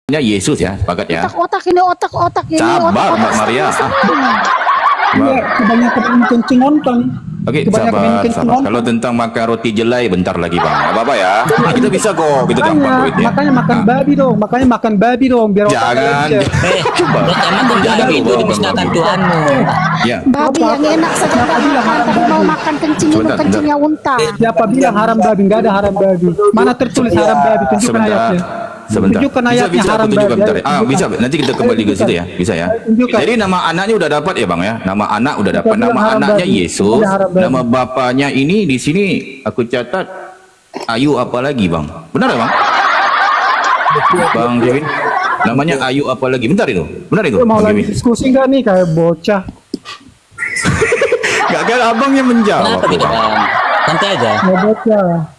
Yesus ya, sepakat ya. Otak-otak ini, otak-otak ini. Sabar otak-otak Mbak Maria. Iya, kebanyakan kencing nonton. Oke, sabar. Kalau tentang makan roti jelai bentar lagi Bang. Gak apa-apa ya. Kita bisa kok, kita gampang duitnya. Makanya makan babi dong, biar otak Jangan. aja. Makan babi itu dipisahkan Tuhanmu. Ya. Babi yang enak saja makan, tapi mau makan kencing itu Sebentar, kencingnya unta. Siapa bilang haram babi? Enggak ada haram babi. Mana tertulis haram babi? Tunjukkan ayatnya. Sebentar. Tunjukkan Bisa, ayatnya bisa haram aku tunjukkan babi. bentar. Bisa. Nanti kita kembali ke situ ya. Bisa ya. Tunjukkan. Jadi nama anaknya udah dapat ya Bang ya. Nama anak udah dapat. Kita Nama bilang haram anaknya babi. Yesus. Ada haram babi. Nama bapaknya ini di sini aku catat Ayu apa lagi Bang? Benar ya Bang? Bang Kevin. Namanya Ayu apa lagi? Bentar itu. Benar itu. Mau Bang lagi Kevin. diskusi nggak nih kayak bocah? Gak kan abangnya menjawab. Kenapa gitu bang? Santai aja. Mau bocah.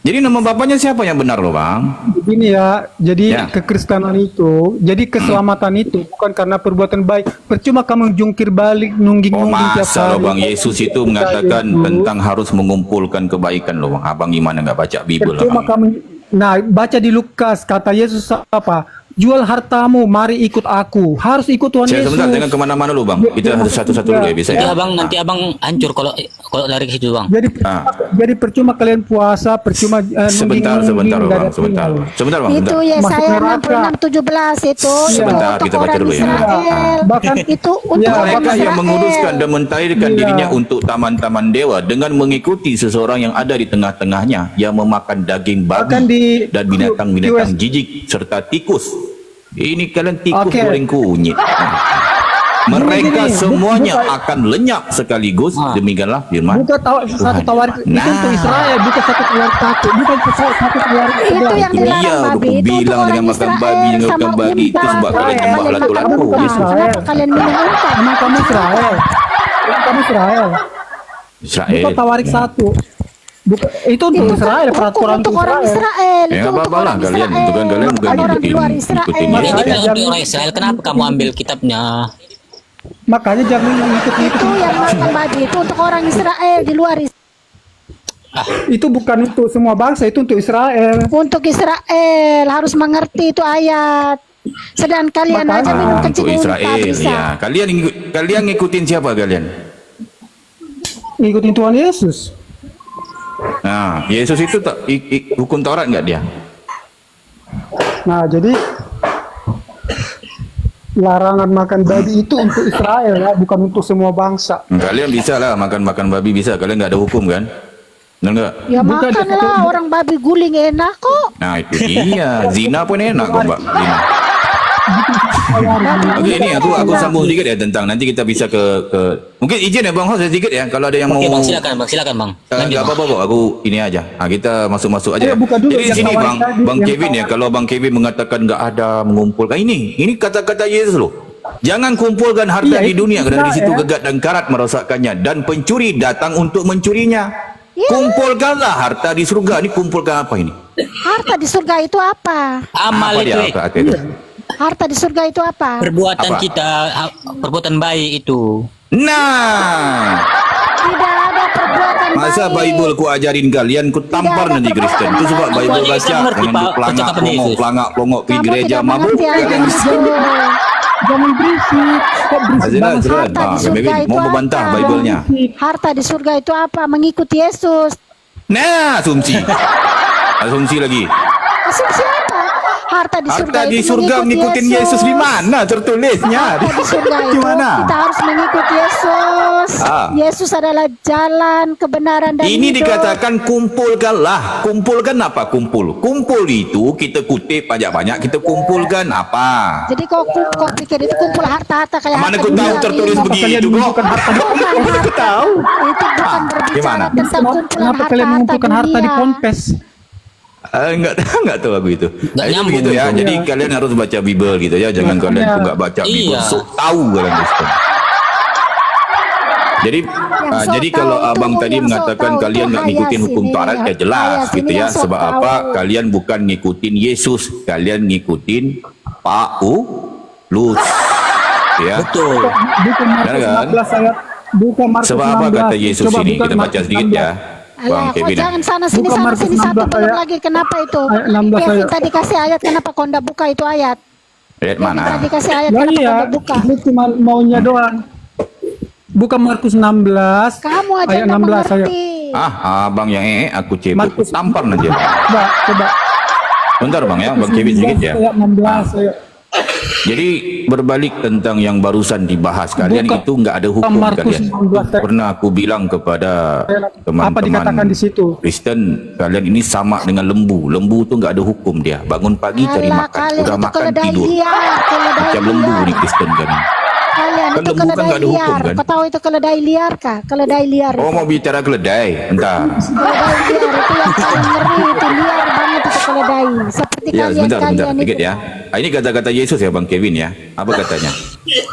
Jadi nama bapaknya siapa yang benar loh Bang? Begini ya, jadi Ya. kekristenan itu, jadi keselamatan itu bukan karena perbuatan baik. Percuma kamu jungkir balik, Oh nungging-nungging tiap masa loh hari. Bang Yesus itu mengatakan tentang harus mengumpulkan kebaikan loh Bang. Abang gimana nggak baca Bible Percuma Abang? kamu, nah baca di Lukas, kata Yesus apa? Jual hartamu, mari ikut aku. Harus ikut Tuhan Saya Yesus. sebentar, jangan kemana-mana dulu Bang. Kita satu-satu dulu ya bisa ya. Nanti abang hancur kalau lari ke situ bang. Jadi percuma kalian puasa, percuma Sebentar nungging-nungging, nggak Bang, ada sebentar. tinggal. Sebentar Bang, Itu sebentar. Yesaya Masuk neraka. 66:17 itu. Sebentar, untuk kita baca orang dulu ya. Israel. Bahkan itu untuk Ya, orang Mereka Israel. yang menguduskan dan mentahirkan Iya. dirinya untuk taman-taman dewa dengan mengikuti seseorang yang ada di tengah-tengahnya yang memakan daging Bahkan babi di dan binatang-binatang US. jijik serta tikus. Ini kalian tikus Oke. goreng kunyit. Mereka Gini, semuanya bukan- akan lenyap sekaligus. Demikianlah firman. bukan satu tawarik itu Nah. untuk Israel, bukan satu tawarik satu, bukan satu tawarik Itu sebelah. yang dilarang Iya, babi. aku Itu untuk bilang orang dengan makan Israel babi, dengan sama makan babi itu unta. sebab kalian Kalian nyembah makan lato-lato. unta. Yesus. Kenapa kalian minum unta? Emang kamu Israel? Emang kamu Israel? Israel. Bukan tawarik satu. Itu untuk Israel, peraturan untuk orang Israel. Ya Itu nggak untuk apa-apa lah orang kalian. Israel. Itu kan kalian bukan Bukan orang di luar Israel. ikutin Jadi Yesus. dia bilang orang Israel, kenapa kamu ambil kitabnya? Makanya jangan ikut-ikut. Itu yang makan babi itu untuk orang Israel di luar Israel. Itu bukan untuk semua bangsa, itu untuk Israel. Untuk Israel harus mengerti itu ayat. Sedang kalian Makanya. aja minum Untuk kencing unta Israel bisa. ya. Kalian ngikutin siapa kalian? Ngikutin Tuhan Yesus. Nah, Yesus itu hukum Taurat nggak dia? Nah, jadi larangan makan babi itu untuk Israel ya, bukan untuk semua bangsa. Kalian bisa lah makan babi bisa. Kalian nggak ada hukum kan? Benar nggak? Ya Bukan, makanlah orang babi guling enak kok. Nah itu dia. Zina pun enak kok Mbak. Zina. Oke ini aku sambung sedikit ya tentang nanti kita bisa ke mungkin izin ya Bang Hos sedikit ya kalau ada yang mau. Oke bang, silakan bang. Lanjut, Enggak Bang. apa-apa kok, aku ini aja. Nah, kita masuk-masuk aja. Ya, buka dulu Jadi di yang sini tawarin Bang, tadi, Bang yang Kevin ya, tawarin. kalau Bang Kevin mengatakan nggak ada mengumpulkan ini kata-kata Yesus loh. Jangan kumpulkan harta Iya, di itu dunia karena di situ Israel. gegat dan karat merosakkannya dan pencuri datang untuk mencurinya. Iya. Kumpulkanlah harta di surga. Ini kumpulkan apa ini? Harta di surga itu apa? Amal Apa itu dia? Apa itu? Harta di surga itu apa? perbuatan Apa? kita, perbuatan baik itu. Nah, Tidak ada perbuatan masa baik. Bible ku ajarin kalian ku tampar Tidak ada nanti Kristen. Itu sebab perbuatan Bible baik. baca Saya ngerti, dengan Pak, pelangak percakapan plongok, Yesus. pelangak plongok di Kamu gereja tidak mabuk. mengerti ayat Kalian itu. Jangan berisik. Kok berisik Azila, banget? Azila. Harta di Ah, surga Kevin, itu mau membantah apa? Bible-nya. Harta di surga itu apa? Mengikuti Yesus. Nah, asumsi. Asumsi lagi. Asumsi apa? Harta di surga Harta di itu surga mengikuti ngikutin Yesus di mana tertulisnya? Harta di surga Di itu mana? kita harus mengikuti Yesus. Ah. Yesus adalah jalan kebenaran dan Ini hidup. dikatakan kumpulkanlah. Kumpulkan apa kumpul? Kumpul itu kita kutip banyak-banyak kita kumpulkan apa? Jadi kau pikir itu kumpul harta-harta kayak Mana harta ku tahu dunia tertulis ini. begitu Kalian kok? mengumpulkan harta di Bukan harta. tahu. Itu bukan berbicara gimana? tentang kumpulan Kenapa kalian harta-harta mengumpulkan harta di dunia. Ponpes? Enggak tahu aku itu. Nggak Itu nyambung begitu ya. itu. Jadi kalian harus baca Bible gitu ya. Jangan kalian tuh enggak baca Bible. Iya. Sok tahu kalian Kristen. Jadi Yang jadi sok kalau tahu abang itu, tadi yang sok mengatakan tahu kalian itu nggak ngikutin Hayas hukum ini, Taurat ya Hayas jelas ini gitu ya. yang sok Sebab apa? tahu. Kalian bukan ngikutin Yesus, kalian ngikutin Paulus. Ya. Betul. Bukan Benar Markus kan? 16 ayat. Bukan Markus Sebab apa 16. kata Yesus Coba ini? bukan Kita baca Markus sedikit 16. ya. Bang Alah, kok Kevin. jangan sana Markus sini satu 16 belum ayat. lagi. Kenapa itu? Ayat 16 Kevin ayat. tadi kasih ayat, kenapa kau ndak buka itu ayat? Ayat Kevin mana? tadi kasih ayat, Ya kenapa kau iya, ndak buka? itu cuma maunya doang. Buka Markus 16 Kamu aja ayat nggak 16 ayat. mengerti. Abang yang aku cebut. Markus. Tampar aja. Coba. Bentar bang ya, Bang Kevin sedikit ya. Ayat 16 ayat. Jadi berbalik tentang yang barusan dibahas, kalian Buka. itu nggak ada hukum Markus kalian. 16. Pernah aku bilang kepada Apa dikatakan teman-teman di situ? Kristen, kalian ini sama dengan lembu. Lembu tuh nggak ada hukum dia. Bangun pagi cari Alah, makan, kalian udah itu makan keledai tidur. liar, keledai Macam lembu liar. nih Kristen kan. Kalian Kan itu lembu kan keledai nggak ada hukum, liar. kan? Kau tahu itu keledai liar kah? Keledai liar. Oh mau bicara keledai, bentar. Keledai liar itu yang paling ngeri, itu liar banget itu keledai. Seperti Ya sebentar, kalian sedikit itu. ya. Ini kata-kata Yesus ya Bang Kevin ya. Apa katanya?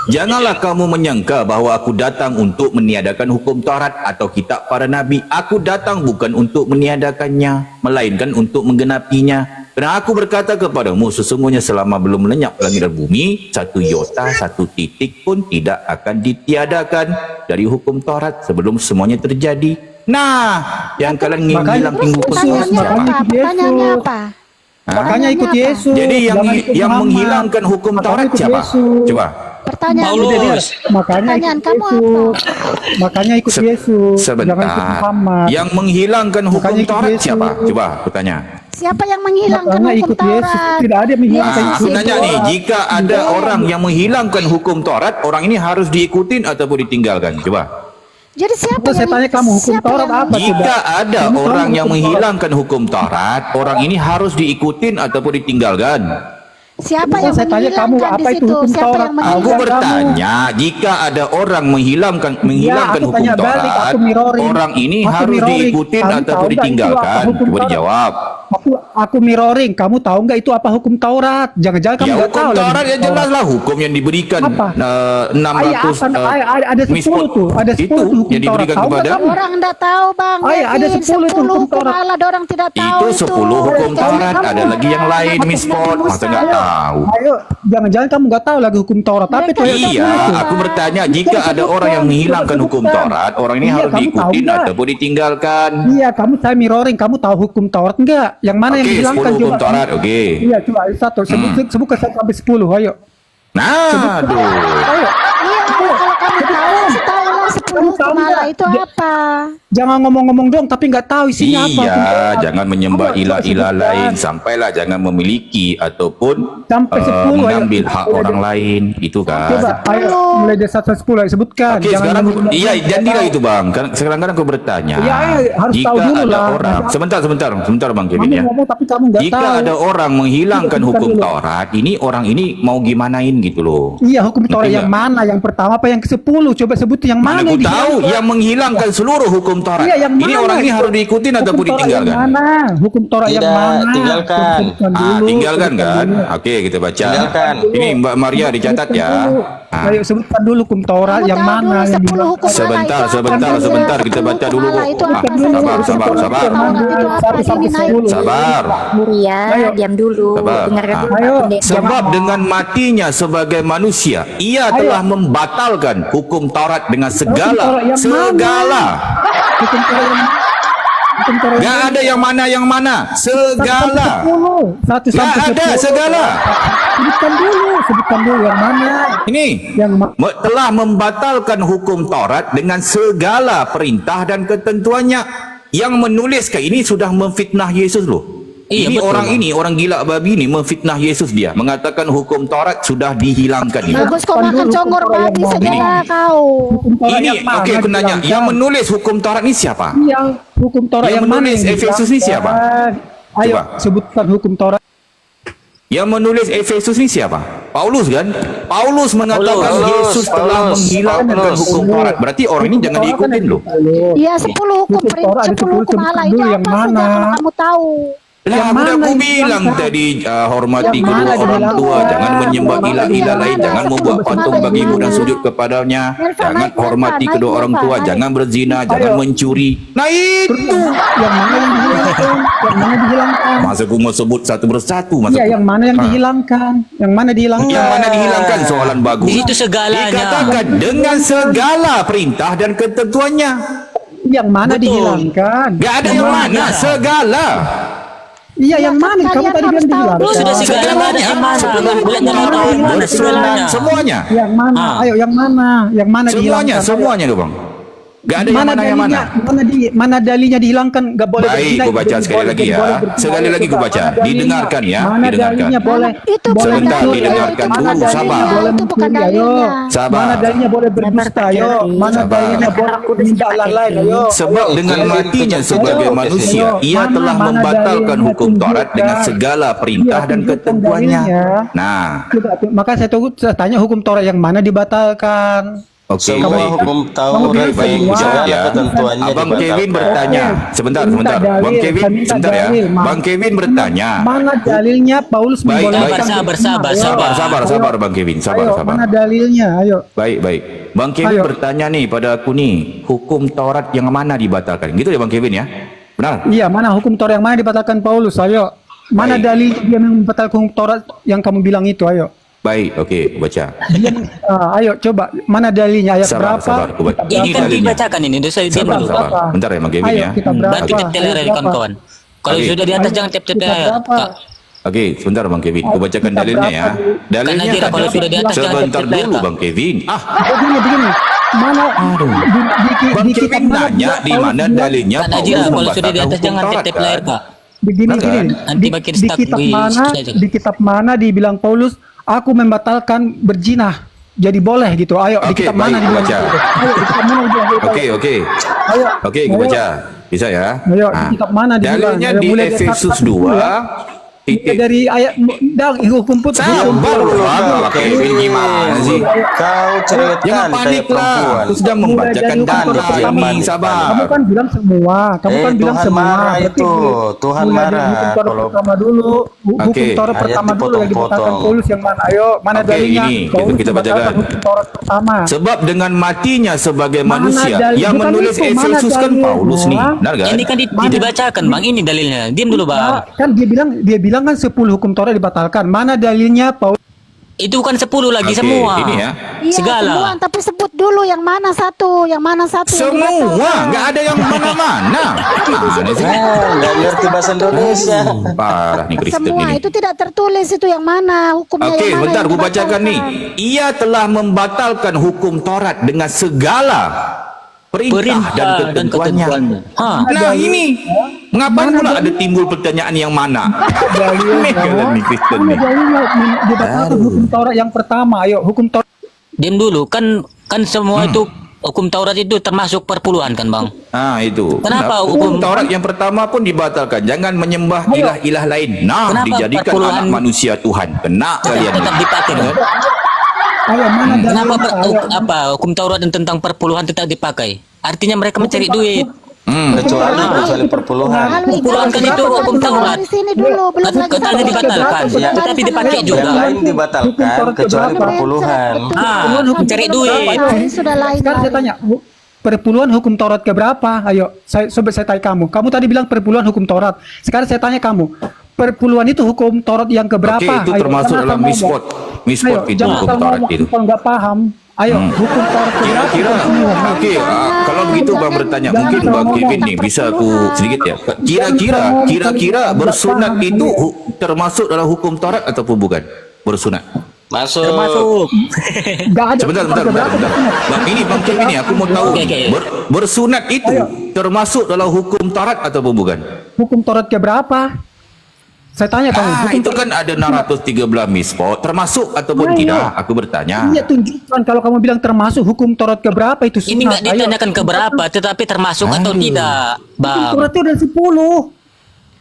Janganlah kamu menyangka bahwa aku datang untuk meniadakan hukum Taurat atau kitab para nabi. Aku datang bukan untuk meniadakannya, melainkan untuk menggenapinya. Karena aku berkata kepadamu, sesungguhnya selama belum lenyap langit dan bumi, satu iota, satu titik pun tidak akan ditiadakan dari hukum Taurat sebelum semuanya terjadi. Nah, yang kalian Makanya- menghilangkan hukum Taurat Pertanyaannya siapa? apa? Pertanyaannya apa? Makanya ikut Pertanyaannya apa? Yesus. Jadi yang Jangan ikut yang Muhammad. menghilangkan hukum Makanya Taurat ikut siapa? Yesus. Coba. Pertanyaan Paulus. Makanya Pertanyaan ikut kamu Yesus. Makanya ikut Yesus. Jangan ikut Sebentar. Muhammad. Yang menghilangkan hukum Makanya ikut Taurat Yesus. siapa? Coba aku tanya. Siapa yang menghilangkan Makanya hukum ikut Yesus. Taurat? Tidak ada yang menghilangkan Aku hukum nanya nih, Taurat. jika ada orang yang menghilangkan hukum Taurat, orang ini harus diikutin ataupun ditinggalkan? Coba. Jadi siapa Terus saya yang tanya kamu, hukum siapa Taurat yang- apa? Jika ada Kamu tahu orang yang hukum menghilangkan hukum Taurat, orang ini harus diikutin ataupun ditinggalkan? Siapa Bukan, yang saya tanya kamu, menghilangkan apa di itu situ? hukum Siapa Taurat? yang menghilangkan? Aku bertanya, jika ada orang menghilangkan aku hukum tanya balik, Taurat, aku mirroring. orang ini Aku harus mirroring. diikutin Kamu ataupun tahu nggak itu ditinggalkan? apa hukum Coba Taurat? dijawab. Aku mirroring. Kamu tahu nggak itu apa hukum Taurat? Jangan-jangan kamu Ya nggak hukum tahu lagi Taurat ya hukum jelas Taurat. lah hukum yang diberikan Apa? 600 ada 10 mispot. tuh, ada 10 itu tuh hukum yang diberikan Taurat. Tahu kepada nggak kamu? Orang enggak tahu, Bang. Ada Kevin. 10 itu hukum Taurat. Allah, orang tidak tahu itu 10 hukum Tahu Taurat, kamu. ada lagi yang lain mispot, masa nggak tahu? Ayo, jangan-jangan kamu nggak tahu lagi hukum Taurat. Tapi itu ayat 10 Iya, itu. aku bertanya, jika ada orang yang menghilangkan hukum Taurat, orang ini Iya, harus kamu tahu diikutin nggak? ataupun ditinggalkan. Iya, saya mirroring. Kamu tahu hukum Taurat enggak? Yang mana yang Oke, dihilangkan 10 hukum coba? Taurat, oke. Iya, coba satu. Sebutkan sampai 10. Ayo. Nah, aduh. Ayo. Iya, kalau kamu tahu, kasih tahu lah 10 Kamu tahu hukum Allah nggak? itu apa? Jangan ngomong-ngomong dong tapi nggak tahu isinya apa. hukum Iya, Taurat. jangan menyembah Kamu ilah-ilah sebutkan. lain, sampailah jangan memiliki ataupun Sampai 10, ayo. mengambil hak orang lain, itu kan. Coba, ayo mulai dari 1 sampai 10 ayo sebutkan. Oke, Jangan sekarang ngomong- iya janjilah itu bang. Sekarang aku bertanya. Iya, harus jika tahu dulu ada lah. orang, sebentar bang Kevin Kamu ya. ngomong tapi kamu nggak Jika tahu. ada orang menghilangkan Iya, hukum dulu. Taurat, ini orang ini mau gimanain gitu loh. Iya, hukum Taurat Ngerti yang nggak? mana? Yang pertama apa yang ke-10? Coba sebut yang Mana mana aku tahu yang menghilangkan seluruh hukum Taurat. Iya, yang Ini mana? orang ini harus diikutin Hukum ataupun Taurat ditinggalkan. Yang mana? Hukum Taurat yang Tidak, mana? tinggalkan. Sebutkan Ah, dulu, tinggalkan sebutkan kan? dulu. Oke, kita baca. Tinggalkan. Ini Mbak Maria dicatat Sebutkan ya. dulu. Ah. Ayo sebutkan dulu hukum Taurat Kamu yang tahu mana dulu yang 10 dihilangkan. hukum Allah Sebentar, itu sebentar, apa? sebentar, kita 10 baca hukum dulu. Allah itu apa? Sebutkan dulu, Sabar, hukum sabar, Taurat sabar. yang mana? Itu apa? 1 sampai Ini naik. 10. Sabar. Muria, Ayo. diam dulu. Sabar. Dengarkan Ah. dulu. Ayo. Pendek. Sebab dengan matinya sebagai manusia, ia telah membatalkan hukum Taurat dengan segala Taurat yang segala. Hukum Taurat yang hukum Taurat Gak ada yang mana segala. 1 Gak sampai 10. ada segala. Sebutkan dulu yang mana? Ini Yang telah membatalkan hukum Taurat dengan segala perintah dan ketentuannya. Yang menuliskan ini sudah memfitnah Yesus loh. Iya, Ini betul, orang Bang. ini, orang gila babi ini memfitnah Yesus dia. Mengatakan hukum Taurat sudah dihilangkan. Ini. Bagus kau makan Dulu congor hukum Taurat babi yang saja mana? lah kau. hukum Taurat Ini yang mana oke aku nanya, dihilangkan? yang menulis hukum Taurat ini siapa? Yang hukum Taurat Yang yang, mana menulis yang Efesus ini siapa? dihilangkan? Ayo Coba. sebutkan hukum Taurat. Yang menulis Efesus ini siapa? Paulus kan? Paulus mengatakan Paulus, Yesus telah Paulus, menghilangkan Paulus. hukum Taurat. Berarti orang ini Hukum jangan Taurat diikutin kan loh. Iya 10 hukum Hukum Taurat ada 10 hukum 10, Allah sebutkan itu dulu yang apa saja mana? kalau kamu tahu. Lah, Yang udah mana aku yang bilang dihilangkan? tadi hormati Yang kedua mana orang tua, dihilangkan? jangan menyembah Yang mana ilah-ilah dihilangkan? lain, jangan membuat Yang patung mana bagimu dan dihilangkan? sujud kepadanya, Nelfa, jangan naik, hormati Nelfa, kedua naik, orang Nelfa, tua, naik. jangan berzina, jangan mencuri. Nah itu. Yang mana yang dihilangkan? Yang mana dihilangkan? Masa aku mau sebut satu persatu masa Iya, aku- yang mana yang Ah. dihilangkan? Yang mana dihilangkan? Yang mana dihilangkan soalan bagus. Di situ segalanya. Dikatakan dengan segala perintah dan ketentuannya. Yang mana dihilangkan? Gak ada yang mana, segala. Iya, yang kan mana? Kamu kalian tadi harus bilang tahu dihilangkan. dulu. Sudah segala Segalanya. yang mana? Sebelum Bulan yang hukum mana? Taurat Segalanya. semuanya. Yang mana? Ah. Ayo, yang mana? Yang mana Semuanya, dihilangkan? semuanya tuh bang. Gak ada yang mana yang mana. Mana dalilnya dihilangkan? Gak boleh Baik, berzina, gua baca jadi sekali boleh- lagi jadi ya. boleh berzina. Sekali lagi gua baca. Mana dalilnya? Didengarkan ya, Mana didengarkan. dalilnya boleh? Itu boleh bukan Sebentar, mencuri, dalilnya, didengarkan itu dulu, bukan sabar. dalilnya, boleh itu bukan mencuri, ayo. dalilnya. Sabar. Mana dalilnya boleh berdusta, ayo. Mana Sabar. dalilnya boleh meminta orang lain, ayo. Sebab dengan matinya sebagai Ayo, manusia, ayo. ia Mana- telah mana membatalkan dalilnya hukum Taurat tunjukkan. dengan segala perintah Iya, dan tunjukkan ketentuannya. dalilnya. Nah, Coba, maka saya tanya hukum Taurat yang mana dibatalkan? oke, Semua baik. hukum Taurat bilang Baik, semua. jawab ya. ketentuannya Abang Kevin dibatalkan. bertanya. Sebentar, Saya minta sebentar. Bang dalil, Kevin, saya minta sebentar ya. dalil, Ma. Bang Kevin bertanya. Mana dalilnya Paulus Baik, membolehkan? baik. Sabar, berzina? sabar, Ayo. sabar. Sabar, Bang Kevin. Sabar, Ayo, sabar. mana dalilnya? Ayo. Baik, baik. Bang Kevin Ayo. bertanya nih pada aku nih, hukum Taurat yang mana dibatalkan? Gitu ya Bang Kevin ya? Benar? Iya, mana hukum Taurat yang mana dibatalkan Paulus? Ayo. Mana Baik. dalil dia membatalkan hukum Taurat yang kamu bilang itu? Ayo. Baik, oke, baca. Ayo coba mana dalilnya ayat Sabar, berapa? sabar, aku baca. Kitab Ini Ini kan dalilnya. dibacakan ini. Saya diam Sabar, dulu. sabar. Bentar ya Bang Kevin Ayo, ya. kita berapa? Bantu detail Ayat dari berapa? kawan-kawan. Kalau Oke. sudah di atas Ayo, jangan tiap-tiap kita ayat. berapa? Kak. Oke, sebentar Bang Kevin. Aku bacakan Kita dalilnya ya. berapa? Dalilnya Karena kalau sudah di atas jangan sebentar tiap-tiap dulu ayat, Bang Kevin. Ah, Begini. Mana? Bang kitab Kevin mana nanya bilang di Paulus mana bilang- dalilnya Kak Paulus Najira, kalau sudah di membatalkan atas hukum jangan Taurat tiap-tiap ayat, kan? Kak. Begini, Benar kan? Nanti makin stuck di kitab mana dibilang Paulus aku membatalkan berzina. Jadi boleh gitu. Ayo di Oke, kitab baik, mana dibilang baca. gitu? Ayo di kitab mana dibilang gitu? Oke, oke. Ayo. Oke, gue Ayo. baca. Bisa ya? Ayo, di Ah. kitab mana dibilang? Dalilnya Ayo, di mulai dari Efesus 1 2 ya. titik. Dari ayat hukum put Sabar Bang Kevin, gimana sih? Kau cerewetkan Jangan kayak panik lah. perempuan. Aku sedang membacakan Mulai dari dalil hukum Taurat ini. panik. Sabar. Kamu kan bilang semua, kamu kan bilang Tuhan semua. marah Berarti itu. Tuhan mulai dari marah Hukum Taurat kalau- pertama dulu, hukum Oke. Taurat Ayat pertama dulu yang dibatalkan dipotong-potong. Paulus yang mana? Ayo, mana Oke, dalilnya? ini Paulus kita bacakan. membatalkan Hukum Taurat pertama. Sebab dengan matinya sebagai Mana manusia dalil- yang bukan menulis itu, mana Efesus kan dalilnya? Paulus nih, benar kan? Ini kan dibacakan Bang, ini dalilnya. Diam dulu Bang. Kan dia bilang kan 10 hukum Taurat dibatalkan. Mana dalilnya Paulus? Itu bukan 10 lagi Oke, semua. ini ya. Iya, Segala. semua, tapi sebut dulu yang mana satu yang Semua, dibatalkan. nggak ada yang mana-mana. Mana sih? Nggak ngerti bahasa Indonesia. Parah nih Kristen Semua ini. itu tidak tertulis itu yang mana hukumnya Oke, yang mana bentar yang gue bacakan nih. dibatalkan. Ia telah membatalkan hukum Taurat dengan segala perintah dan ketentuannya. Hah. Nah ini, ngapain pula ada timbul pertanyaan yang mana? Aneh kalian nih Kristen Mana nih. dalilnya dibatalkan hukum Taurat yang pertama? Ayo, hukum Taurat. Diam dulu, kan semua itu hukum Taurat itu termasuk perpuluhan kan Bang? Ah itu. Kenapa hukum hukum- Taurat yang pertama pun dibatalkan? Jangan menyembah ilah-ilah lain. Nah, Kenapa dijadikan perpuluhan- anak manusia Tuhan. Kena kalian. Tetap nih. dipakai dong. Ayo, mana dalilnya? Kenapa Ayo. hukum Taurat dan tentang perpuluhan tetap dipakai? Artinya mereka mencari duit. Kecuali perpuluhan. Lalu Perpuluhan kan itu hukum Taurat. Di sini dulu belum Katanya lagi sampai dibatalkan, ke ya, tetapi dipakai juga. Yang lain dibatalkan kecuali perpuluhan. Ah, mencari duit. Ini sudah lain. Sekarang saya tanya, perpuluhan hukum Taurat keberapa? Ayo, saya tanya kamu. Kamu tadi bilang perpuluhan hukum Taurat. Sekarang saya tanya kamu, perpuluhan itu hukum Taurat yang keberapa? Oke, itu Ayo, termasuk jangan dalam asal mispot. ngomong. Mispot Ayo, itu jangan hukum asal Taurat ngomong itu. kalau nggak paham. Ayo, hukum Taurat keberapa? Kira-kira, oke, kalau begitu Bang bertanya, mungkin Bang Kevin nih bisa aku sedikit ya. Kira-kira bersunat itu termasuk dalam hukum Taurat ataupun bukan? Bersunat. Masuk. Termasuk. Nggak ada. Sebentar. Keberapa? Bang, ini Bang Kevin nih, aku mau tahu. Oke. Bersunat itu termasuk dalam hukum Taurat ataupun bukan? Hukum Taurat keberapa? Saya tanya kamu. Ah, hukum itu kan ada 613 mispot, termasuk ataupun Ayo. tidak? Aku bertanya. Iya, tunjukkan kalau kamu bilang termasuk hukum Taurat keberapa itu sunat. Ini nggak Ayo. ditanyakan keberapa, tetapi termasuk atau tidak, Hukum Bang. Taurat itu ada 10.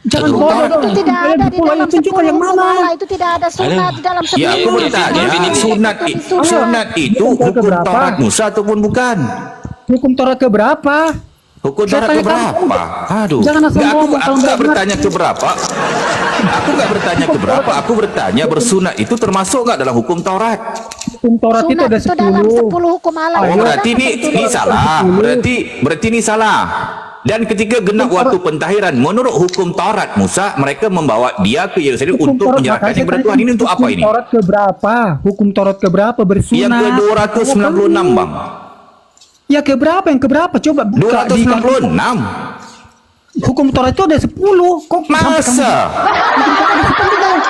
Jangan Hukum bodoh Taurat dong. Itu tidak ada di Kalian dalam tunjukkan yang mana? malah itu tidak ada sunat di dalam Ya, aku bertanya, sunat itu hukum Taurat Musa ataupun bukan? Hukum Taurat keberapa? Hukum Saya Taurat tanya keberapa? Aduh, Jangan asal nggak, ngomong kalau aku nggak nggak bertanya keberapa. Aku nggak bertanya keberapa. Aku bertanya bersunat itu termasuk nggak dalam hukum Taurat? Hukum Taurat itu Sunat ada itu dalam 10. 10 hukum Allah. Oh, Ayo. berarti ini salah. Berarti ini salah. Dan ketika genap waktu pentahiran, menurut hukum Taurat Musa, mereka membawa dia ke Yerusalem Hukum untuk Taurat, menyerahkan makanya kepada tadi Tuhan. Ini untuk apa hukum ini? Taurat keberapa? Hukum Taurat keberapa bersunat? Yang ke-296, Bang. Ya keberapa? Yang keberapa? Coba buka di 266. hukum Taurat itu ada 10. Kok sampai kamu- Masa?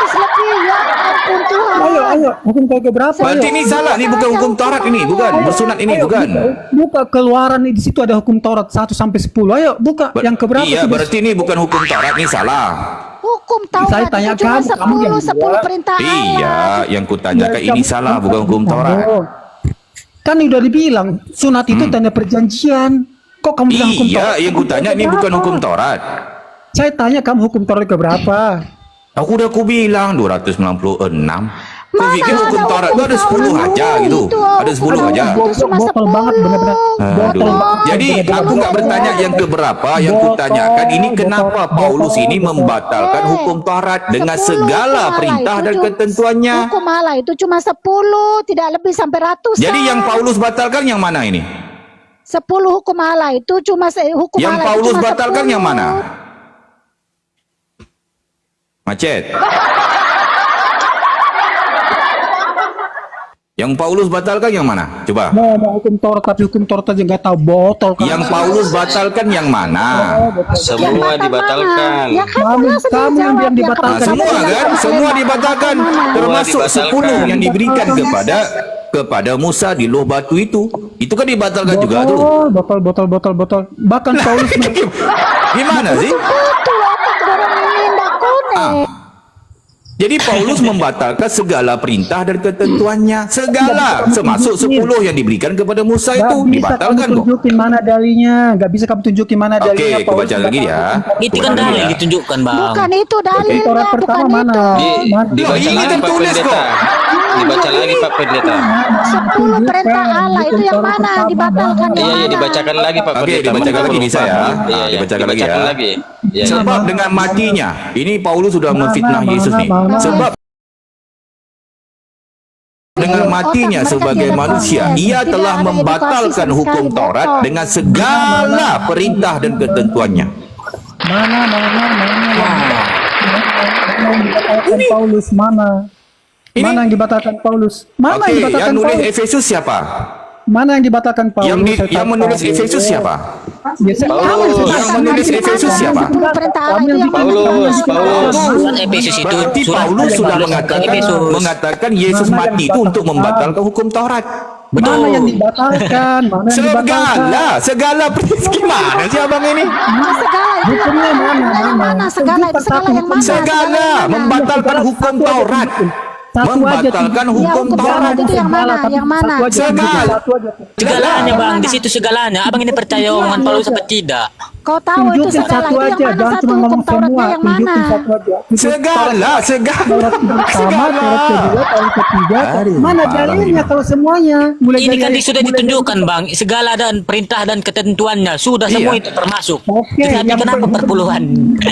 Lebih ya ampun Tuhan. Ayo, hukum Taurat keberapa? Berarti Ayo. ini salah, ini bukan hukum Taurat ini, bukan. Bersunat ini Ayo, bukan. buka keluaran di situ ada hukum Taurat 1 sampai 10. Ayo buka yang keberapa? Iya, Sudah- berarti ini bukan hukum Taurat, ini salah. Hukum Saya Taurat tanya itu cuma kamu, kamu yang 10 buat. perintah Allah. Iya, yang kutanyakan Ya, ini kamu- salah, kamu- bukan hukum Taurat. Kan udah dibilang sunat itu tanda perjanjian. Kok kamu bilang hukum Iya, Taurat? yang kutanya ini bukan hukum Taurat. Saya tanya kamu hukum Taurat keberapa? Aku udah bilang 296. Kau Mana pikir hukum ada Taurat hukum itu ada 10 Taurat aja itu? gitu? Itu, Ada 10 hukum aja. Taurat itu cuma Botol 10. banget, benar-benar. Botol Aduh. banget. Jadi aku nggak bertanya yang keberapa, yang kutanyakan ini kenapa Paulus ini membatalkan hukum Taurat dengan 10 segala hukum perintah Allah dan itu ketentuannya. Hukum Allah itu cuma 10, tidak lebih sampai ratusan. Jadi yang Paulus batalkan yang mana ini? 10 hukum Allah itu cuma hukum Yang Allah itu Paulus cuma batalkan 10. yang mana? Macet. Yang Paulus batalkan yang mana? Coba. Mau hukum Taurat tapi hukum Taurat aja nggak tahu botol kan. Yang Paulus batalkan yang mana? Semua dibatalkan. Ya kamu lah Kamu yang jawab. dibatalkan. Ya, kamu Semua yang kan? jawab. Semua dibatalkan. Termasuk dibatalkan. 10 yang diberikan kepada Musa di loh batu itu. Itu kan dibatalkan juga tuh. Botol. Bahkan Paulus Gimana sih? Betul, otak orang ini ndak konek. Jadi Paulus membatalkan segala perintah dan ketentuannya. Segala. Termasuk 10 yang diberikan kepada Musa itu. nggak bisa kamu Dibatalkan kok. tunjukin mana dalilnya. Nggak bisa kamu tunjukin mana dalilnya. Oke, aku baca lagi ya. Itu kan Baca dalil ya. ditunjukkan bang. Bukan itu dalilnya, Taurat bukan pertama itu. mana? Dibaca Ini lagi Pak tertulis Pendeta. kok. Dibaca lagi Pak Pendeta. 10 perintah Allah itu yang mana dibatalkan yang Iya, mana? dibacakan lagi Pak Oke, Pendeta. dibacakan lagi bisa ya. Iya, Dibacakan lagi ya. lagi. Iya, iya. Sebab dengan matinya, ini Paulus sudah memfitnah Yesus nih. Sebab dengan matinya sebagai manusia, ia telah membatalkan hukum Taurat dengan segala perintah dan ketentuannya. Mana yang dibatalkan Paulus? Mana yang dibatalkan Paulus? Mana Oke, yang dibatalkan yang nulis Paulus? Efesus siapa? Mana yang dibatalkan Paulus? Yang menulis Efesus siapa? Paulus. Yang menulis Efesus siapa? 10 perintah Allah itu yang mana? Paulus. Surat Efesus itu Berarti surat Paulus sudah Paulus Efesus. mengatakan Yesus mati itu untuk membatalkan hukum Taurat. Mana yang dibatalkan? Mana yang dibatalkan? Segala gimana sih abang ini? Segala itu yang Hukumnya mana? Segala itu segala yang mana? Segala membatalkan hukum Taurat. Satu aja, Membatalkan Ya, hukum hukum Taurat Taurat. itu yang mana? Yang mana? Segala. Segalanya bang, di situ segalanya. Abang ini percaya omongan Paulus apa tidak? Kau tahu itu Tunjukin segala satu itu yang aja, mana? jangan Satu cuma hukum ngomong Tauratnya semua. yang mana? Tunjukin satu aja. Segala. Taurat pertama, Taurat kedua, Taurat ketiga. Aduh, Mana parah dalilnya ini. kalau semuanya? Mulai Ini dari- kan sudah mulai dari- ditunjukkan bang, segala dan perintah dan ketentuannya sudah Iya. semua itu termasuk. Oke, Tetapi yang kenapa penting- perpuluhan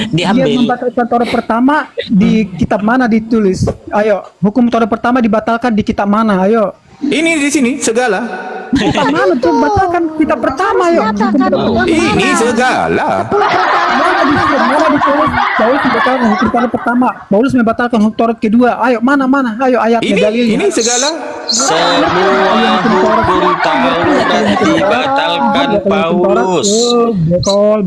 Dia diambil? membatalkan Taurat pertama di kitab mana ditulis? Ayo, hukum Taurat pertama dibatalkan di kitab mana? Ayo. Ini di sini segala. Kitab mana tuh batalkan kitab pertama? Ayo. Nyatakan yang Ini mana? segala. Mana ditulis? Paulus membatalkan hukum Taurat pertama. Paulus membatalkan hukum Taurat kedua. Ayo, mana? Ayo ayatnya dalilnya. Ini segala. Semua hukum Taurat dibatalkan Paulus. Botol.